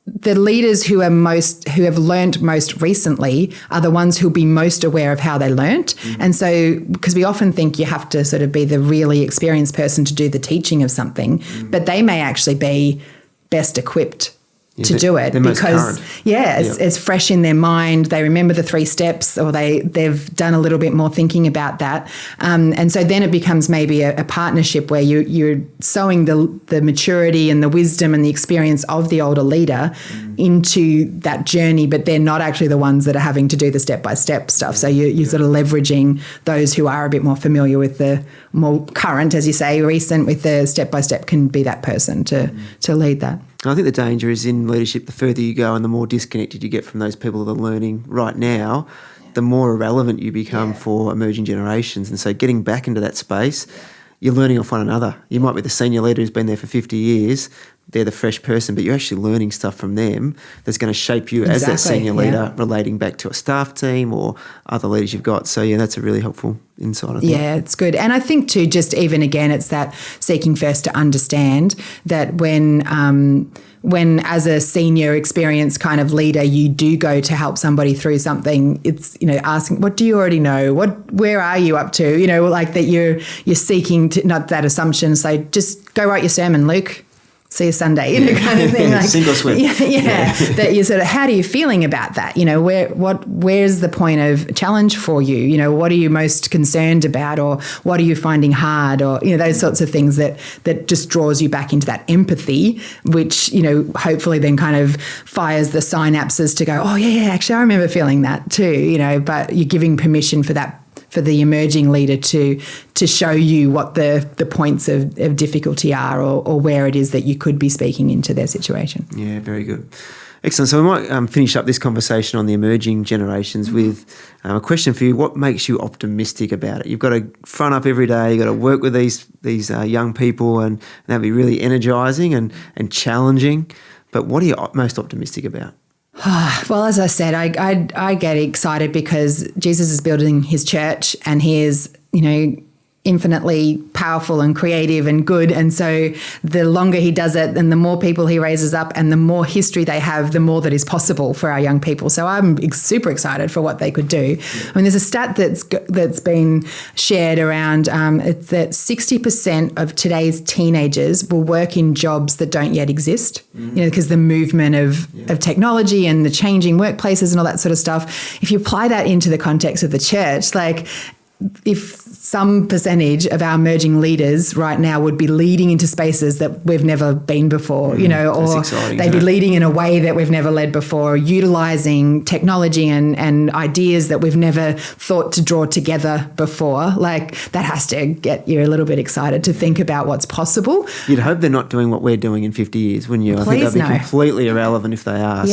the leaders who have learnt most recently are the ones who'll be most aware of how they learnt. And so, because we often think you have to sort of be the really experienced person to do the teaching of something, but they may actually be best equipped to do it, because it's fresh in their mind. They remember the 3 steps, or they've done a little bit more thinking about that, and so then it becomes maybe a partnership where you're sowing the maturity and the wisdom and the experience of the older leader into that journey, but they're not actually the ones that are having to do the step-by-step stuff. So you're sort of leveraging those who are a bit more familiar with the more current, as you say, recent with the step-by-step, can be that person to lead that. I think the danger is in leadership, the further you go and the more disconnected you get from those people that are learning right now, the more irrelevant you become for emerging generations. And so getting back into that space, you're learning off one another. You might be the senior leader who's been there for 50 years. They're the fresh person, but you're actually learning stuff from them that's going to shape you as that senior leader, relating back to a staff team or other leaders you've got. So, that's a really helpful insight, I think. Yeah, it's good. And I think too, just even again, it's that seeking first to understand that when as a senior experienced kind of leader, you do go to help somebody through something, it's, asking, what do you already know? Where are you up to? Like that you're seeking to, not that assumption, say, just go write your sermon, Luke. See you Sunday, kind of thing. Like, sink or swim. That you sort of, how are you feeling about that? Where's the point of challenge for you? What are you most concerned about, or what are you finding hard, or those sorts of things that just draws you back into that empathy, which hopefully then kind of fires the synapses to go, oh yeah, actually I remember feeling that too. But you're giving permission for that, for the emerging leader to show you what the points of difficulty are, or where it is that you could be speaking into their situation. Yeah, very good. Excellent. So we might finish up this conversation on the emerging generations with a question for you. What makes you optimistic about it? You've got to front up every day. You've got to work with these young people, and that'll be really energising and challenging. But what are you most optimistic about? Well, as I said, I get excited because Jesus is building his church, and he is, infinitely powerful and creative and good. And so the longer he does it and the more people he raises up and the more history they have, the more that is possible for our young people. So I'm super excited for what they could do. I mean, there's a stat that's been shared around it's that 60% of today's teenagers will work in jobs that don't yet exist, because the movement of technology and the changing workplaces and all that sort of stuff. If you apply that into the context of the church, like if some percentage of our emerging leaders right now would be leading into spaces that we've never been before, or they'd be leading in a way that we've never led before, utilising technology and ideas that we've never thought to draw together before. Like, that has to get you a little bit excited to think about what's possible. You'd hope they're not doing what we're doing in 50 years, wouldn't you? I think they'd be completely irrelevant if they are.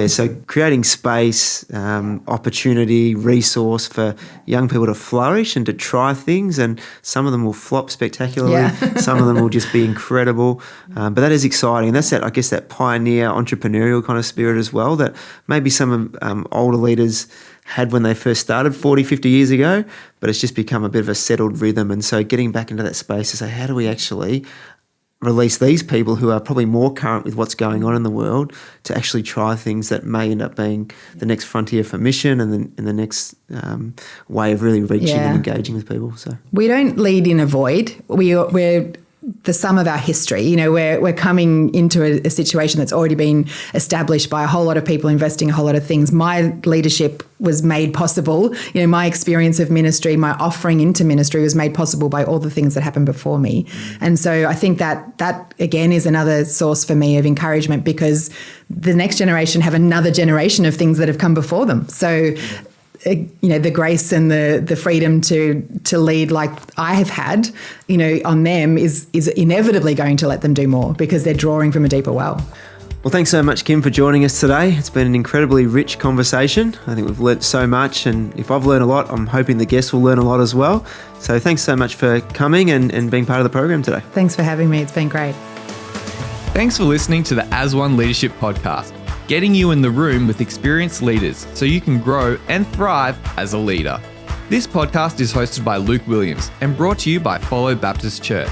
So creating space, opportunity, resource for young people to flourish and to try things, and some of them will flop spectacularly. Some of them will just be incredible. But that is exciting. And that's that, I guess, that pioneer entrepreneurial kind of spirit as well that maybe some older leaders had when they first started 40, 50 years ago, but it's just become a bit of a settled rhythm. And so getting back into that space to say, how do we actually release these people who are probably more current with what's going on in the world to actually try things that may end up being the next frontier for mission and the next way of really reaching and engaging with people. So we don't lead in a void. We're the sum of our history. We're coming into a situation that's already been established by a whole lot of people investing a whole lot of things. My leadership was made possible. My experience of ministry, my offering into ministry was made possible by all the things that happened before me. And so I think that again is another source for me of encouragement, because the next generation have another generation of things that have come before them. So the grace and the freedom to lead like I have had, on them is inevitably going to let them do more, because they're drawing from a deeper well. Well, thanks so much, Kim, for joining us today. It's been an incredibly rich conversation. I think we've learnt so much, and if I've learned a lot, I'm hoping the guests will learn a lot as well. So thanks so much for coming and being part of the program today. Thanks for having me. It's been great. Thanks for listening to the As One Leadership Podcast, getting you in the room with experienced leaders so you can grow and thrive as a leader. This podcast is hosted by Luke Williams and brought to you by Follow Baptist Church.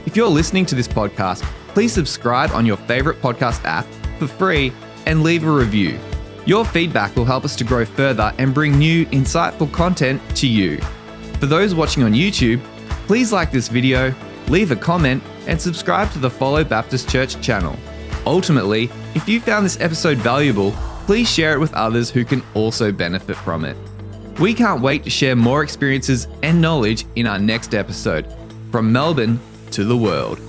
If you're listening to this podcast, please subscribe on your favourite podcast app for free and leave a review. Your feedback will help us to grow further and bring new, insightful content to you. For those watching on YouTube, please like this video, leave a comment, and subscribe to the Follow Baptist Church channel. Ultimately, if you found this episode valuable, please share it with others who can also benefit from it. We can't wait to share more experiences and knowledge in our next episode, from Melbourne to the world.